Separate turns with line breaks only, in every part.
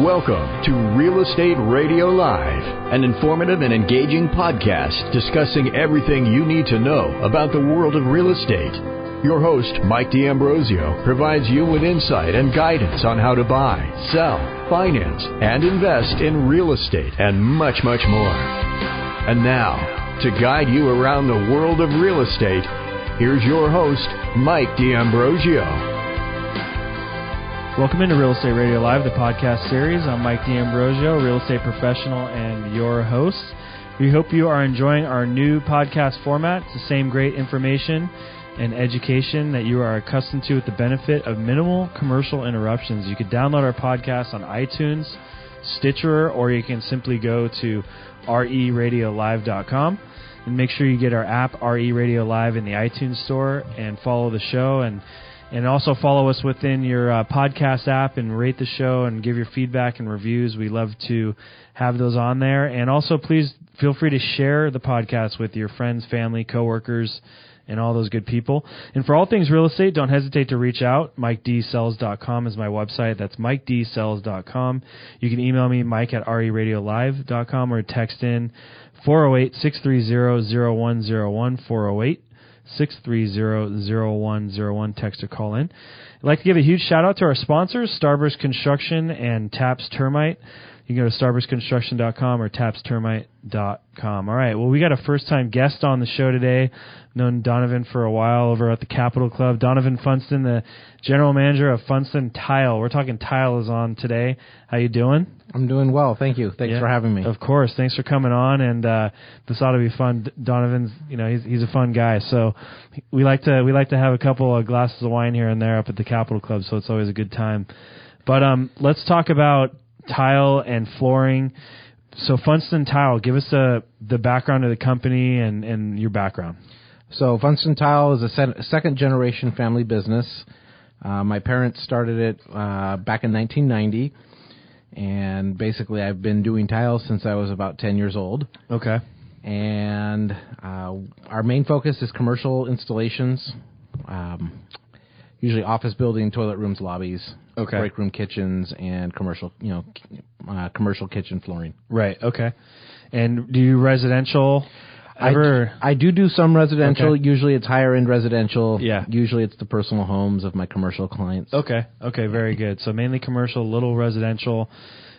Welcome to Real Estate Radio Live, an informative and engaging podcast discussing everything you need to know about the world of real estate. Your host, Mike D'Ambrosio, provides you with insight and guidance on how to buy, sell, finance, and invest in real estate and much, much more. And now, to guide you around the world of real estate, here's your host, Mike D'Ambrosio.
Welcome into Real Estate Radio Live, the podcast series. I'm Mike D'Ambrosio, real estate professional and your host. We hope you are enjoying our new podcast format. It's the same great information and education that you are accustomed to with the benefit of minimal commercial interruptions. You can download our podcast on iTunes, Stitcher, or you can simply go to reradiolive.com and make sure you get our app, RE Radio Live, in the iTunes store and follow the show, and also follow us within your podcast app and rate the show and give your feedback and reviews. We love to have those on there. And also, please feel free to share the podcast with your friends, family, coworkers, and all those good people. And for all things real estate, don't hesitate to reach out. MikeDsells.com is my website. That's MikeDsells.com. You can email me, Mike at reradiolive.com, or text in 408-630-0101, 408-630-0101, text or call in. I'd like to give a huge shout out to our sponsors, Starburst Construction and Taps Termite. You can go to starburstconstruction.com or tapstermite.com. All right, well, we got a first-time guest on the show today. Known Donovan for a while over at the Capital Club. Donovan Funston, the general manager of Funston Tile. We're talking tile is on today. How you doing?
I'm doing well, thank you. Thanks for having me.
Of course, thanks for coming on, and this ought to be fun. Donovan's, he's a fun guy, so we like to have a couple of glasses of wine here and there up at the Capital Club, so it's always a good time. But let's talk about tile and flooring. So Funston Tile, give us the background of the company and your background.
So Funston Tile is a second-generation family business. My parents started it back in 1990, and basically I've been doing tile since I was about 10 years old.
Okay.
And our main focus is commercial installations, usually office building, toilet rooms, lobbies, break room kitchens, and commercial kitchen flooring.
Right. Okay. And do you residential?
I do some residential.
Okay.
Usually it's higher-end residential.
Yeah.
Usually it's the personal homes of my commercial clients.
Okay, very good. So mainly commercial, little residential.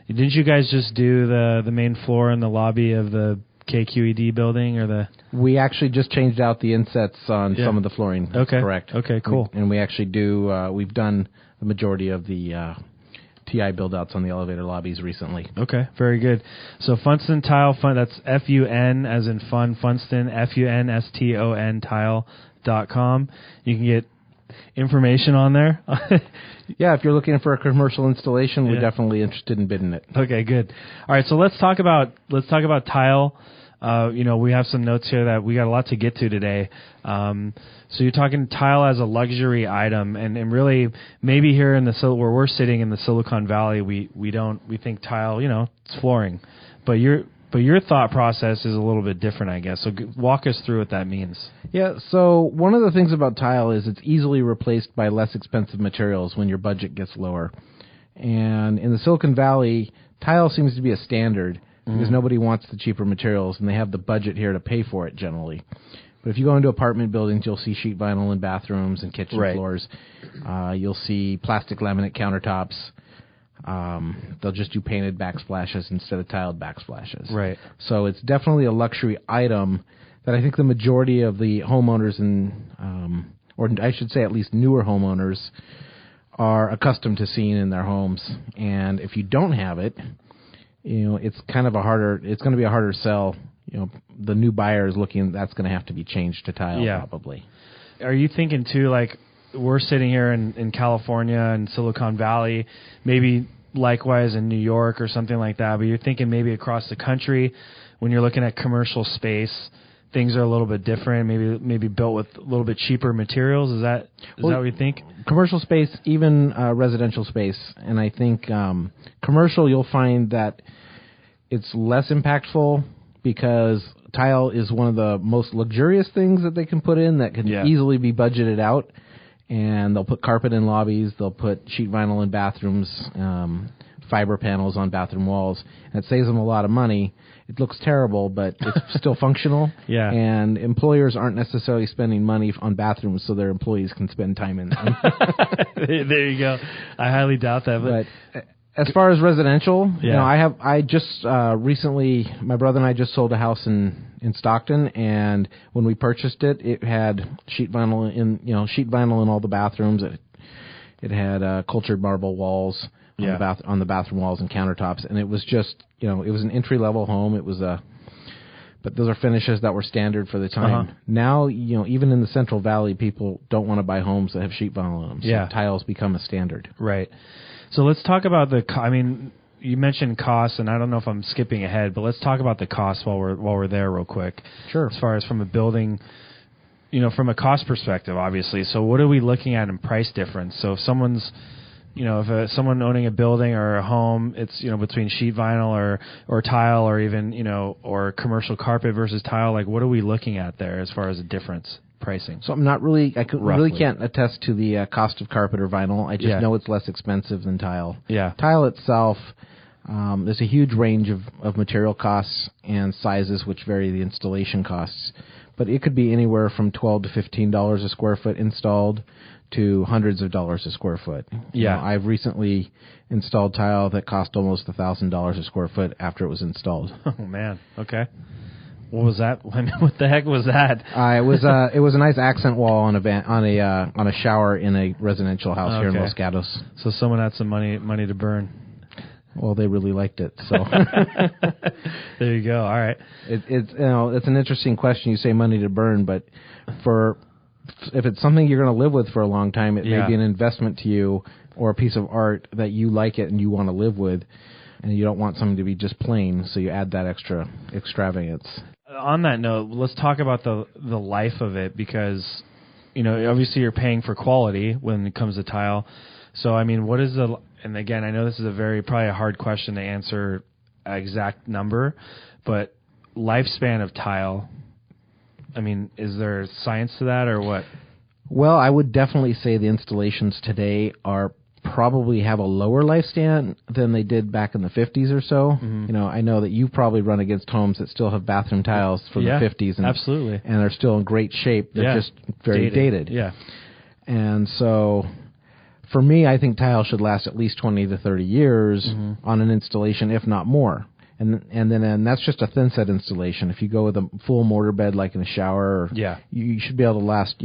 Didn't you guys just do the main floor in the lobby of the KQED building or the? We
actually just changed out the insets on some of the flooring. That's correct.
Okay, cool.
We actually do. We've done the majority of the TI build-outs on the elevator lobbies recently.
Okay, very good. So Funston Tile, that's F-U-N as in fun, Funston, F-U-N-S-T-O-N tile.com. You can get information on there.
Yeah, if you're looking for a commercial installation, we're definitely interested in bidding it.
Okay, good. All right, so let's talk about tile. We have some notes here that we got a lot to get to today. So you're talking tile as a luxury item, and really maybe here in where we're sitting in the Silicon Valley, we think tile, it's flooring, but your thought process is a little bit different, I guess. So walk us through what that means.
Yeah. So one of the things about tile is it's easily replaced by less expensive materials when your budget gets lower, and in the Silicon Valley, tile seems to be a standard. Because nobody wants the cheaper materials, and they have the budget here to pay for it generally. But if you go into apartment buildings, you'll see sheet vinyl in bathrooms and kitchen floors. You'll see plastic laminate countertops. They'll just do painted backsplashes instead of tiled backsplashes.
Right.
So it's definitely a luxury item that I think the majority of the homeowners, or I should say at least newer homeowners, are accustomed to seeing in their homes. And if you don't have it, it's kind of it's going to be a harder sell. The new buyer is looking, that's going to have to be changed to tile probably.
Are you thinking too, like we're sitting here in California and Silicon Valley, maybe likewise in New York or something like that, but you're thinking maybe across the country when you're looking at commercial space, things are a little bit different, maybe built with a little bit cheaper materials. Is that what you think?
Commercial space, even residential space, and I think commercial, you'll find that it's less impactful because tile is one of the most luxurious things that they can put in that can easily be budgeted out. And they'll put carpet in lobbies. They'll put sheet vinyl in bathrooms. fiber panels on bathroom walls, and it saves them a lot of money. It looks terrible, but it's still functional.
Yeah.
And employers aren't necessarily spending money on bathrooms so their employees can spend time in them.
There you go. I highly doubt that.
But as far as residential,
yeah.
I just recently, my brother and I just sold a house in Stockton, and when we purchased it, it had sheet vinyl in all the bathrooms. It had cultured marble walls on the bathroom walls and countertops, and it was just, it was an entry-level home. It was but those are finishes that were standard for the time. Uh-huh. Now, even in the Central Valley, people don't want to buy homes that have sheet vinyl in them. So tiles become a standard.
Right. So let's talk about you mentioned costs, and I don't know if I'm skipping ahead, but let's talk about the costs while we're there real quick.
Sure.
As far as from a building, from a cost perspective, obviously. So what are we looking at in price difference? So if someone's, someone owning a building or a home, it's, between sheet vinyl or tile or even, or commercial carpet versus tile, like what are we looking at there as far as a difference? Pricing.
So I really can't attest to the cost of carpet or vinyl. I just know it's less expensive than tile.
Yeah.
Tile itself, there's a huge range of material costs and sizes which vary the installation costs. But it could be anywhere from $12 to $15 a square foot installed to hundreds of dollars a square foot.
Yeah.
I've recently installed tile that cost almost $1,000 a square foot after it was installed.
Oh, man. Okay. What was that? What the heck was that?
It was a nice accent wall on a shower in a residential house here in Los Gatos.
So someone had some money to burn.
Well, they really liked it. So
there you go. All right.
It's an interesting question. You say money to burn, but if it's something you're going to live with for a long time, it may be an investment to you or a piece of art that you like it and you want to live with, and you don't want something to be just plain, so you add that extra extravagance.
On that note, let's talk about the life of it, because obviously you're paying for quality when it comes to tile. So what is and again, I know this is probably a hard question to answer an exact number, but lifespan of tile, is there science to that or what? Well,
I would definitely say the installations today probably have a lower lifespan than they did back in the 50s or so. Mm-hmm. I know that you probably run against homes that still have bathroom tiles from the 50s.
Absolutely.
And they're still in great shape. They're just very dated.
Yeah. And
so for me, I think tile should last at least 20 to 30 years on an installation, if not more. And that's just a thin set installation. If you go with a full mortar bed like in a shower, you should be able to last,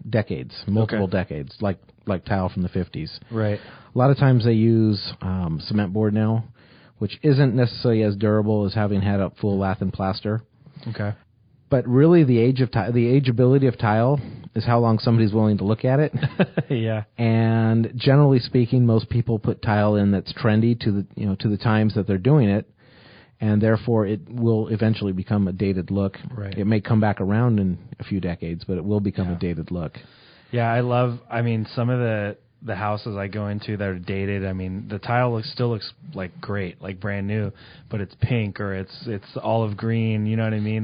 decades, multiple decades, like tile from the 50s.
Right.
A lot of times they use cement board now, which isn't necessarily as durable as having had a full lath and plaster.
Okay.
But really, the ageability of tile is how long somebody's willing to look at it.
Yeah.
And generally speaking, most people put tile in that's trendy to the times that they're doing it, and therefore it will eventually become a dated look.
Right.
It may come back around in a few decades, but it will become a dated look.
Yeah, I love. Some of the houses I go into that are dated. The tile still looks like great, like brand new, but it's pink or it's olive green. You know what I mean?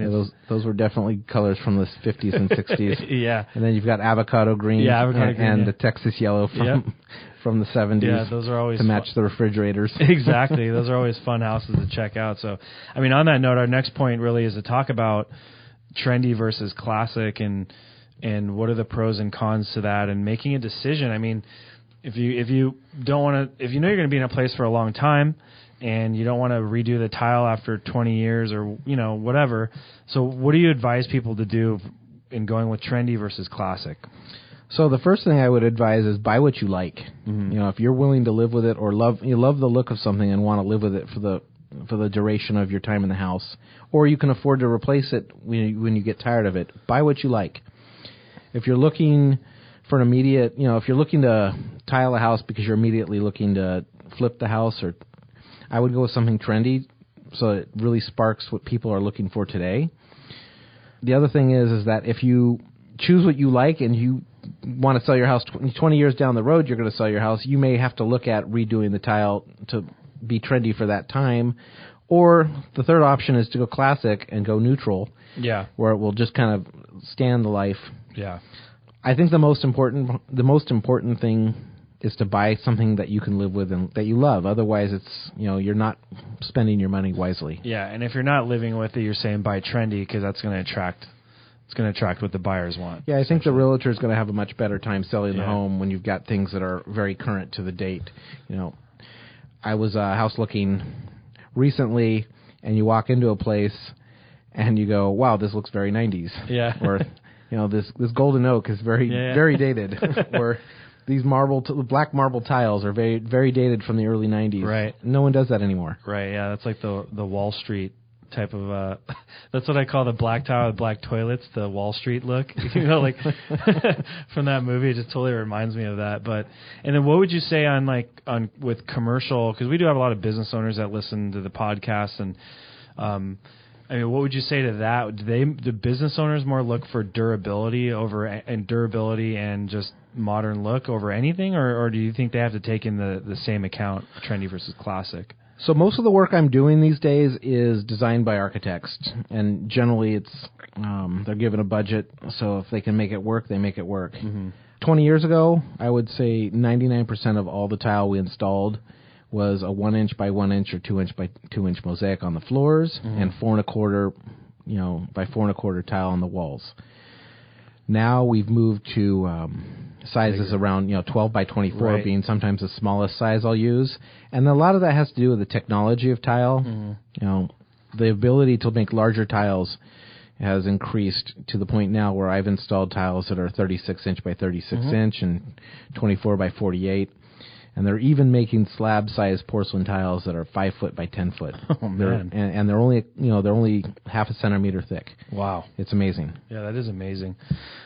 Those were definitely colors from the 50s and 60s.
Yeah.
And then you've got avocado green.
Yeah, avocado green.
And the Texas yellow from the 70s.
Yeah, those are always
to match the refrigerators.
Exactly. Those are always fun houses to check out. So, on that note, our next point really is to talk about trendy versus classic and what are the pros and cons to that, and making a decision. If you don't want to, if you know you're going to be in a place for a long time, and you don't want to redo the tile after 20 years or whatever, so what do you advise people to do in going with trendy versus classic?
So the first thing I would advise is buy what you like. Mm-hmm. If you're willing to live with it or you love the look of something and want to live with it for the duration of your time in the house, or you can afford to replace it when you get tired of it, buy what you like. If you're looking for an immediate, if you're looking to tile a house because you're immediately looking to flip the house, or I would go with something trendy so it really sparks what people are looking for today. The other thing is that if you choose what you like and you want to sell your house 20 years down the road, you're going to sell your house, you may have to look at redoing the tile to be trendy for that time. Or the third option is to go classic and go neutral, where it will just kind of stand the life.
Yeah.
I think the most important thing is to buy something that you can live with and that you love. Otherwise, it's you're not spending your money wisely.
Yeah, and if you're not living with it, you're saying buy trendy because that's going to attract. It's going to attract what the buyers want.
Yeah, I think the realtor is going to have a much better time selling the home when you've got things that are very current to the date. I was house looking recently, and you walk into a place, and you go, "Wow, this looks very 90s."
Yeah.
Or, this golden oak is very dated. Or these black marble tiles are very, very dated from the early 90s.
Right.
No one does that anymore.
Right. Yeah, that's like the Wall Street type of. That's what I call the black tile with black toilets, the Wall Street look. Like from that movie, it just totally reminds me of that. And then what would you say on with commercial? Because we do have a lot of business owners that listen to the podcast, and what would you say to that? Do business owners more look for durability and just modern look over anything, or do you think they have to take in the same account, trendy versus classic?
So most of the work I'm doing these days is designed by architects, and generally it's they're given a budget, so if they can make it work, they make it work. Mm-hmm. 20 years ago, I would say 99% of all the tile we installed was a 1 inch by 1 inch or 2 inch by 2 inch mosaic on the floors, and 4 1/4 by 4 1/4 tile on the walls. Now we've moved to sizes around 12 by 24 being sometimes the smallest size I'll use, and a lot of that has to do with the technology of tile. Mm-hmm. The ability to make larger tiles has increased to the point now where I've installed tiles that are 36 inch by 36 inch and 24 by 48. And they're even making slab-sized porcelain tiles that are 5 foot by 10 foot.
Oh man!
And they're only half a centimeter thick.
Wow,
it's amazing.
Yeah, that is amazing.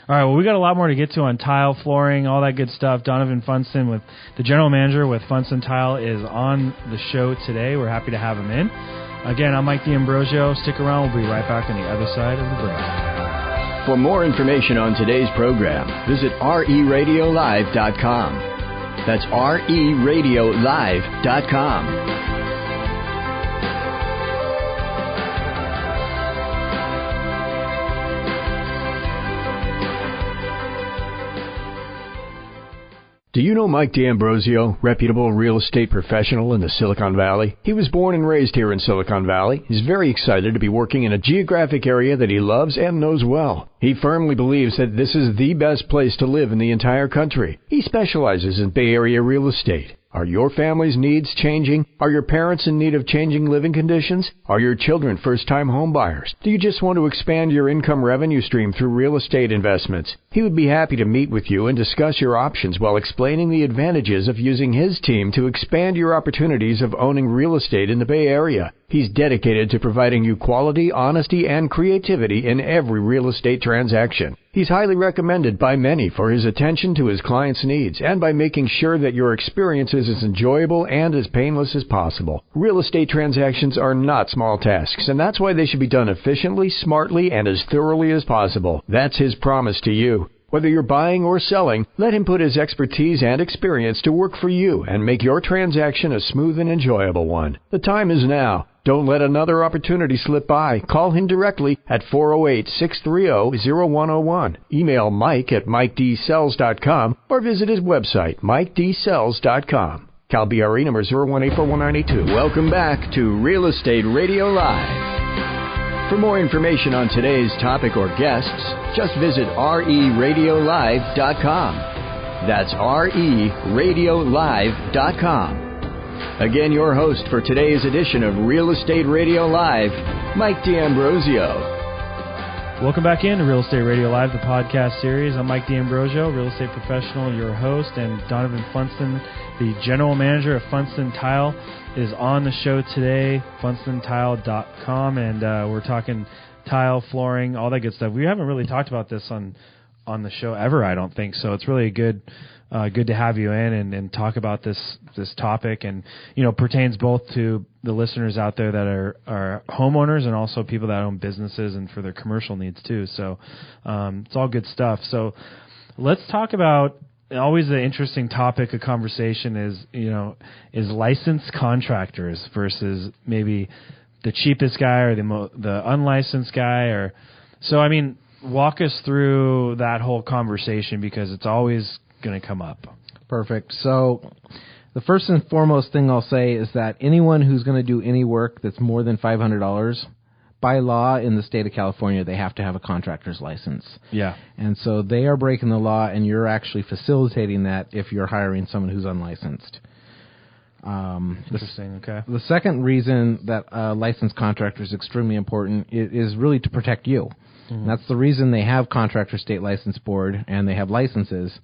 All right, well, we got a lot more to get to on tile, flooring, all that good stuff. Donovan Funston, with the general manager with Funston Tile, is on the show today. We're happy to have him in. Again, I'm Mike D'Ambrosio. Stick around. We'll be right back on the other side of the break.
For more information on today's program, visit RERadiolive.com. That's RERadiolive.com. Do you know Mike D'Ambrosio, reputable real estate professional in the Silicon Valley? He was born and raised here in Silicon Valley. He's very excited to be working in a geographic area that he loves and knows well. He firmly believes that this is the best place to live in the entire country. He specializes in Bay Area real estate. Are your family's needs changing? Are your parents in need of changing living conditions? Are your children first-time home buyers? Do you just want to expand your income revenue stream through real estate investments? He would be happy to meet with you and discuss your options while explaining the advantages of using his team to expand your opportunities of owning real estate in the Bay Area. He's dedicated to providing you quality, honesty, and creativity in every real estate transaction. He's highly recommended by many for his attention to his clients' needs and by making sure that your experience is as enjoyable and as painless as possible. Real estate transactions are not small tasks, and that's why they should be done efficiently, smartly, and as thoroughly as possible. That's his promise to you. Whether you're buying or selling, let him put his expertise and experience to work for you and make your transaction a smooth and enjoyable one. The time is now. Don't let another opportunity slip by. Call him directly at 408-630-0101. Email Mike at MikeDsells.com or visit his website, MikeDsells.com. Cal BRE number 0184192. Welcome back to Real Estate Radio Live. For more information on today's topic or guests, just visit RERadiolive.com. That's RERadiolive.com. Again, your host for today's edition of Real Estate Radio Live, Mike D'Ambrosio.
Welcome back in to Real Estate Radio Live, the podcast series. I'm Mike D'Ambrosio, real estate professional, your host, and Donovan Funston, the general manager of Funston Tile, is on the show today, funstontile.com, and we're talking tile, flooring, all that good stuff. We haven't really talked about this on the show ever, I don't think, so it's really good to have you in and talk about this topic, and pertains both to the listeners out there that are homeowners and also people that own businesses and for their commercial needs too. So it's all good stuff. So let's talk about, always the interesting topic of conversation is licensed contractors versus maybe the cheapest guy or the unlicensed guy. Walk us through that whole conversation, because it's always going to come up.
Perfect. So the first and foremost thing I'll say is that anyone who's going to do any work that's more than $500, by law in the state of California, they have to have a contractor's license.
Yeah.
And so they are breaking the law, and you're actually facilitating that if you're hiring someone who's unlicensed.
Interesting, okay.
The second reason that a licensed contractor is extremely important is really to protect you. Mm-hmm. That's the reason they have Contractor State License Board and they have licenses,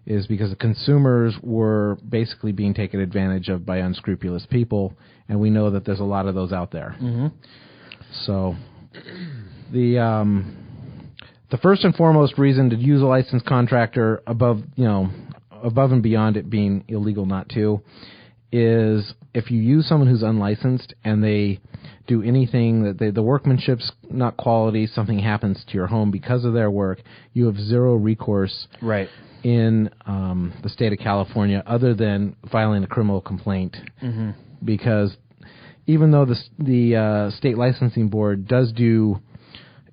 is because the consumers were basically being taken advantage of by unscrupulous people, and we know that there's a lot of those out there.
Mm-hmm.
So the first and foremost reason to use a licensed contractor above and beyond it being illegal not to is if you use someone who's unlicensed and they do anything that the workmanship's not quality, something happens to your home because of their work, you have zero recourse.
Right.
In the state of California, other than filing a criminal complaint,
mm-hmm.
because even though the state licensing board does do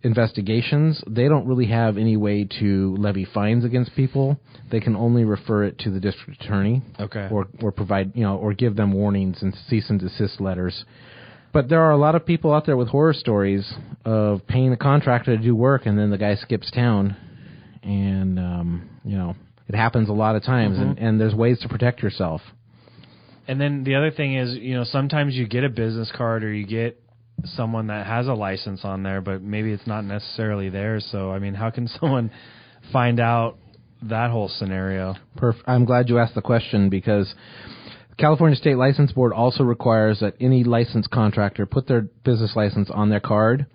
investigations, they don't really have any way to levy fines against people. They can only refer it to the district attorney,
okay,
or provide or give them warnings and cease and desist letters. But there are a lot of people out there with horror stories of paying a contractor to do work and then the guy skips town. And, it happens a lot of times,
mm-hmm.
and there's ways to protect yourself.
And then the other thing is, sometimes you get a business card or you get someone that has a license on there, but maybe it's not necessarily theirs. So, I mean, how can someone find out that whole scenario?
I'm glad you asked the question, because California State License Board also requires that any licensed contractor put their business license on their card.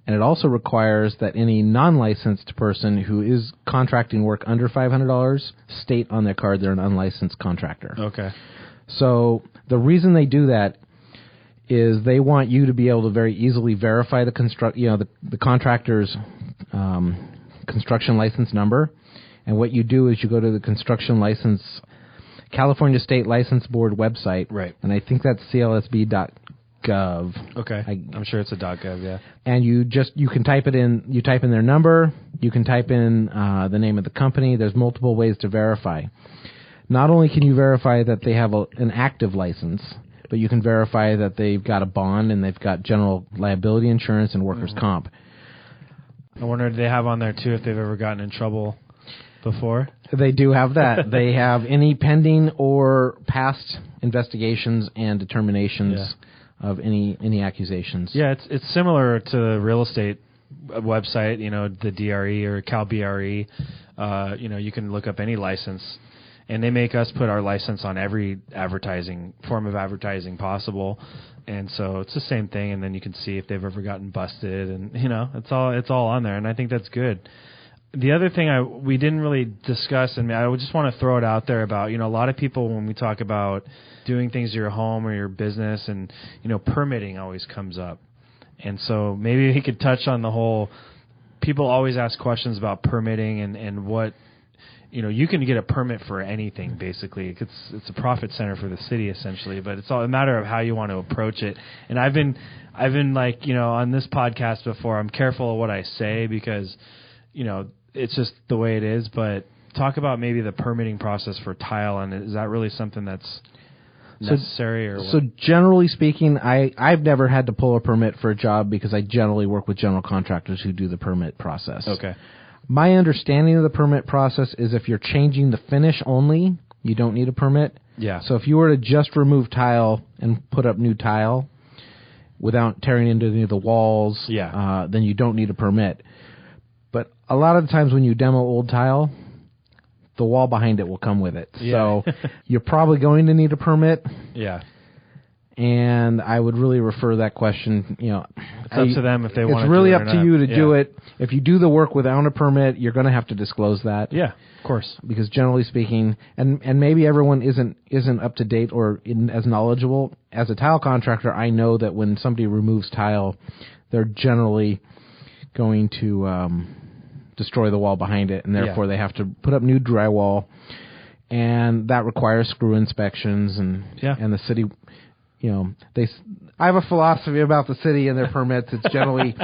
And it also requires that any non-licensed person who is contracting work under $500 state on their card they're an unlicensed contractor.
Okay.
So the reason they do that is they want you to be able to very easily verify the contractor's construction license number. And what you do is you go to the construction license California State License Board website.
Right. And
I think that's clsb.gov.
Okay. I'm sure it's a .gov, yeah.
And you can type it in. You type in their number. You can type in the name of the company. There's multiple ways to verify. Not only can you verify that they have an active license, but you can verify that they've got a bond and they've got general liability insurance and workers'
mm-hmm.
comp.
I wonder, do they have on there, too, if they've ever gotten in trouble before?
They do have that. They have any pending or past investigations and determinations of any accusations.
Yeah, it's similar to the real estate website, the DRE or CalBRE. You can look up any license, and they make us put our license on every form of advertising possible. And so it's the same thing, and then you can see if they've ever gotten busted, and it's all on there, and I think that's good. The other thing we didn't really discuss, and I just want to throw it out there about, a lot of people, when we talk about doing things to your home or your business, and, permitting always comes up. And so maybe we could touch on the whole, people always ask questions about permitting and what, you can get a permit for anything, basically. It's a profit center for the city, essentially, but it's all a matter of how you want to approach it. And I've been like, on this podcast before, I'm careful of what I say because, it's just the way it is, but talk about maybe the permitting process for tile, and is that really something that's necessary? Or what?
So generally speaking, I've never had to pull a permit for a job because I generally work with general contractors who do the permit process.
Okay.
My understanding of the permit process is if you're changing the finish only, you don't need a permit.
Yeah.
So if you were to just remove tile and put up new tile without tearing into any of the walls, then you don't need a permit. But a lot of the times when you demo old tile, the wall behind it will come with it.
Yeah.
So you're probably going to need a permit.
Yeah.
And I would really refer that question,
it's up to them if they want to do it.
It's really up
or
to
not.
you to do it. If you do the work without a permit, you're going to have to disclose that.
Yeah, of course.
Because generally speaking, and maybe everyone isn't up to date or as knowledgeable. As a tile contractor, I know that when somebody removes tile, they're generally going to destroy the wall behind it, and therefore they have to put up new drywall, and that requires screw inspections, and the city, I have a philosophy about the city and their permits. It's generally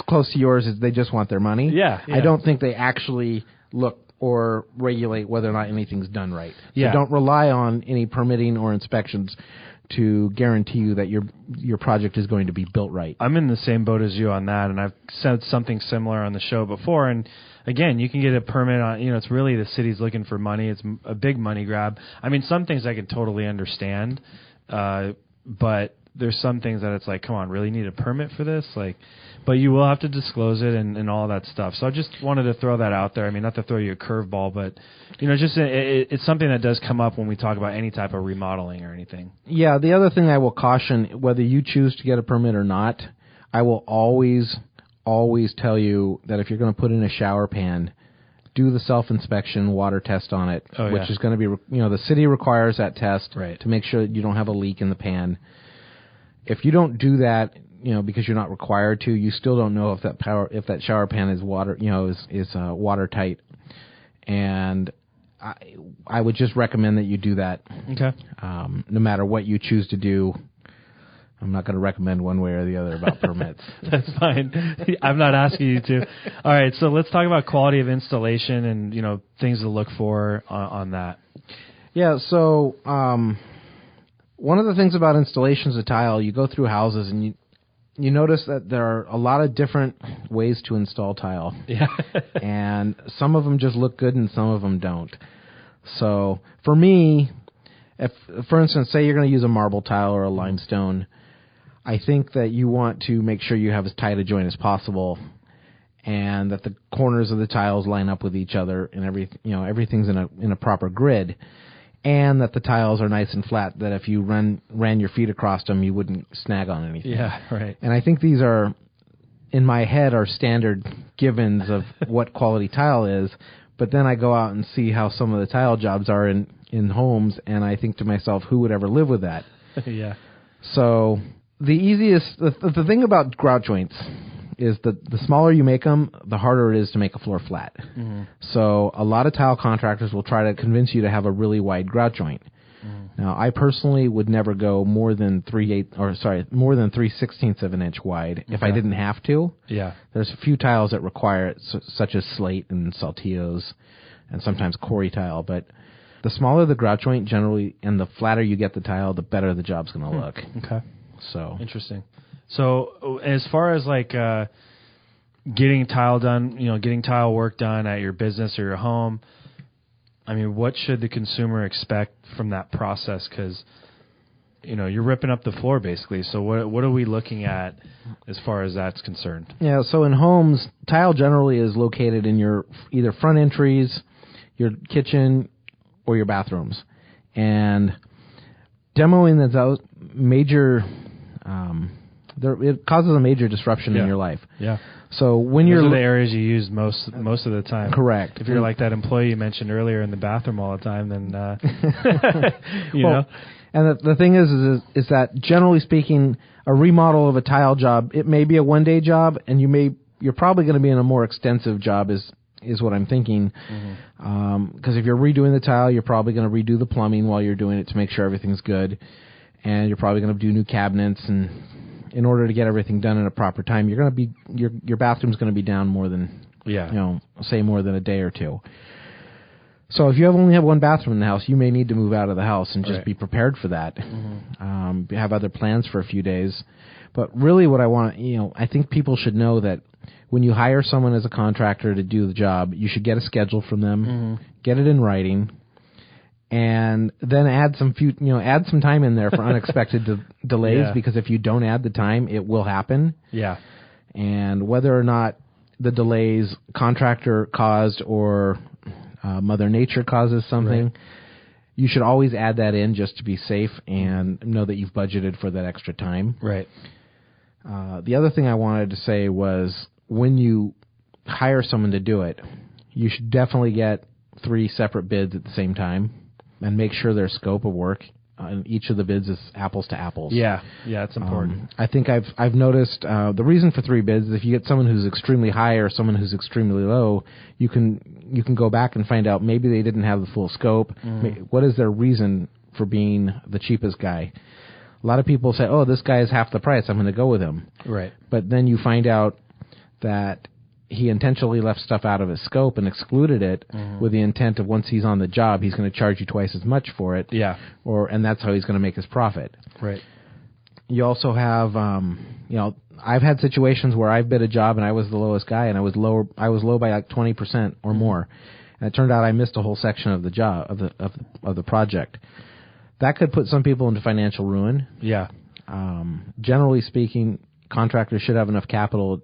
close to yours. They just want their money.
Yeah.
I don't think they actually look or regulate whether or not anything's done right.
Yeah.
So don't rely on any permitting or inspections to guarantee you that your project is going to be built right.
I'm in the same boat as you on that, and I've said something similar on the show before. And again, you can get a permit on, it's really the city's looking for money. It's a big money grab. I mean, some things I can totally understand, but there's some things that it's like, come on, really need a permit for this? But you will have to disclose it and all that stuff. So I just wanted to throw that out there. I mean, not to throw you a curveball, but just it's something that does come up when we talk about any type of remodeling or anything.
Yeah, the other thing I will caution, whether you choose to get a permit or not, I will always tell you that if you're going to put in a shower pan, do the self-inspection water test on it, which is going to be, the city requires that test to make sure that you don't have a leak in the pan. If you don't do that, because you're not required to, you still don't know if that shower pan is water, is watertight. And I would just recommend that you do that.
Okay.
No matter what you choose to do. I'm not going to recommend one way or the other about permits.
That's fine. I'm not asking you to. All right, so let's talk about quality of installation and, things to look for on that.
Yeah, so one of the things about installations of tile, you go through houses and you notice that there are a lot of different ways to install tile.
Yeah.
And some of them just look good and some of them don't. So for me, if, for instance, say you're going to use a marble tile or a limestone, I think that you want to make sure you have as tight a joint as possible and that the corners of the tiles line up with each other and everything's in a proper grid. And that the tiles are nice and flat, that if you ran your feet across them, you wouldn't snag on anything.
Yeah, right.
And I think these are, in my head, are standard givens of what quality tile is. But then I go out and see how some of the tile jobs are in homes, and I think to myself, who would ever live with that?
Yeah.
So the thing about grout joints is that the smaller you make them, the harder it is to make a floor flat. Mm-hmm. So a lot of tile contractors will try to convince you to have a really wide grout joint. Mm-hmm. Now, I personally would never go more than 3/16 of an inch wide if I didn't have to.
Yeah.
There's a few tiles that require it, such as slate and saltillos and sometimes quarry tile, but the smaller the grout joint generally and the flatter you get the tile, the better the job's going to look.
Okay.
So
interesting. So as far as getting tile done, getting tile work done at your business or your home, I mean, what should the consumer expect from that process? Because, you're ripping up the floor basically. So what are we looking at as far as that's concerned? Yeah, so in homes, tile generally is located in your either front entries, your kitchen, or your bathrooms. And demoing those major... it causes a major disruption in your life. Yeah. So when those are the areas you use most of the time.
Correct.
If you're like that employee you mentioned earlier in the bathroom all the time, then you know.
And the thing is that generally speaking, a remodel of a tile job, it may be a one-day job, and you're probably going to be in a more extensive job is what I'm thinking. Because if you're redoing the tile, you're probably going to redo the plumbing while you're doing it to make sure everything's good. And you're probably going to do new cabinets, and in order to get everything done in a proper time, you're going to be your bathroom's going to be down more than more than a day or two. So if you only have one bathroom in the house, you may need to move out of the house and just be prepared for that. Have other plans for a few days. But really, what I want, I think people should know that when you hire someone as a contractor to do the job, you should get a schedule from them, get it in writing. And then add some time in there for unexpected delays, because if you don't add the time, it will happen. Yeah. And whether or not the delays contractor caused or Mother Nature causes something, you should always add that in just to be safe and know that you've budgeted for that extra time. Right. The other thing I wanted to say was when you hire someone to do it, you should definitely get 3 separate bids at the same time. And make sure their scope of work in each of the bids is apples to apples. Yeah, it's important. I think I've noticed the reason for 3 bids is if you get someone who's extremely high or someone who's extremely low, you can go back and find out maybe they didn't have the full scope. What is their reason for being the cheapest guy? A lot of people say, "Oh, this guy is half the price. I'm going to go with him." Right. But then you find out that he intentionally left stuff out of his scope and excluded it with the intent of once he's on the job, he's going to charge you twice as much for it.
Yeah.
And that's how he's going to make his profit.
Right.
You also have, I've had situations where I've bid a job and I was the lowest guy, and I was low by like 20% or more. And it turned out I missed a whole section of the job of the project. That could put some people into financial ruin.
Yeah.
Generally speaking, contractors should have enough capital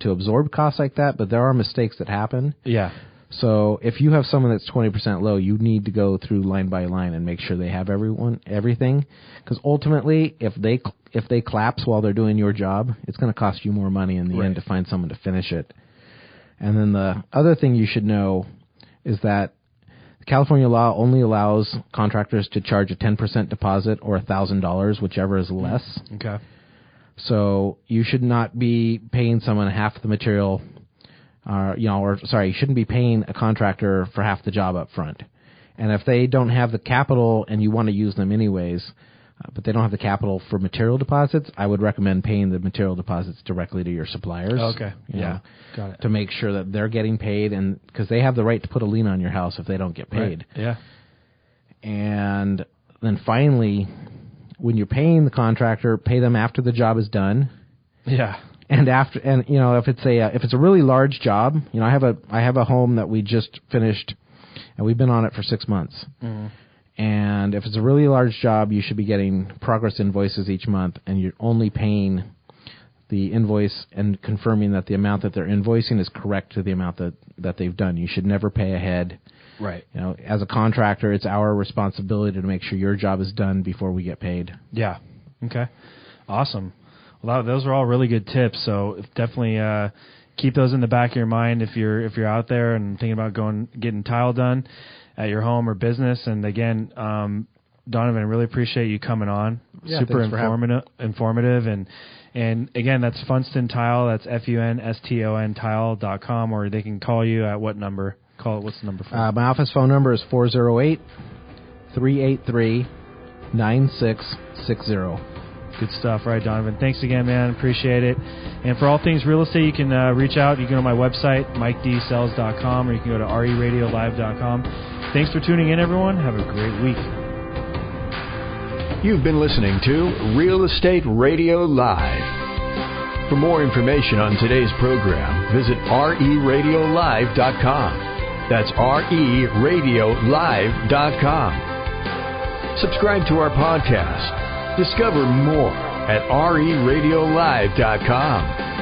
to absorb costs like that, but there are mistakes that happen.
Yeah.
So if you have someone that's 20% low, you need to go through line by line and make sure they have everything. Because ultimately, if they collapse while they're doing your job, it's going to cost you more money in the end to find someone to finish it. And then the other thing you should know is that California law only allows contractors to charge a 10% deposit or $1,000, whichever is less.
Okay.
So you should not be paying someone half the material, you shouldn't be paying a contractor for half the job up front. And if they don't have the capital and you want to use them anyways, but they don't have the capital for material deposits, I would recommend paying the material deposits directly to your suppliers.
Okay. Got it.
To make sure that they're getting paid, and because they have the right to put a lien on your house if they don't get paid.
Right. Yeah.
And then finally, when you're paying the contractor, pay them after the job is done.
Yeah.
And if it's a really large job, I have a home that we just finished, and we've been on it for 6 months. Mm-hmm. And if it's a really large job, you should be getting progress invoices each month, and you're only paying the invoice and confirming that the amount that they're invoicing is correct to the amount that they've done. You should never pay ahead.
Right.
As a contractor, it's our responsibility to make sure your job is done before we get paid.
Yeah. Okay. Awesome. Well, those are all really good tips. So definitely keep those in the back of your mind if you're out there and thinking about getting tile done at your home or business. And again, Donovan, I really appreciate you coming on.
Yeah,
super informative. And again, that's Funston Tile. That's FUNSTON tile.com, or they can call you at what number? What's the number for?
My office phone number is 408-383-9660.
Good stuff. Right, Donovan. Thanks again, man. Appreciate it. And for all things real estate, you can reach out. You can go to my website, MikeDsells.com, or you can go to RERadiolive.com. Thanks for tuning in, everyone. Have a great week.
You've been listening to Real Estate Radio Live. For more information on today's program, visit RERadiolive.com. That's RERadiolive.com. Subscribe to our podcast. Discover more at RERadiolive.com.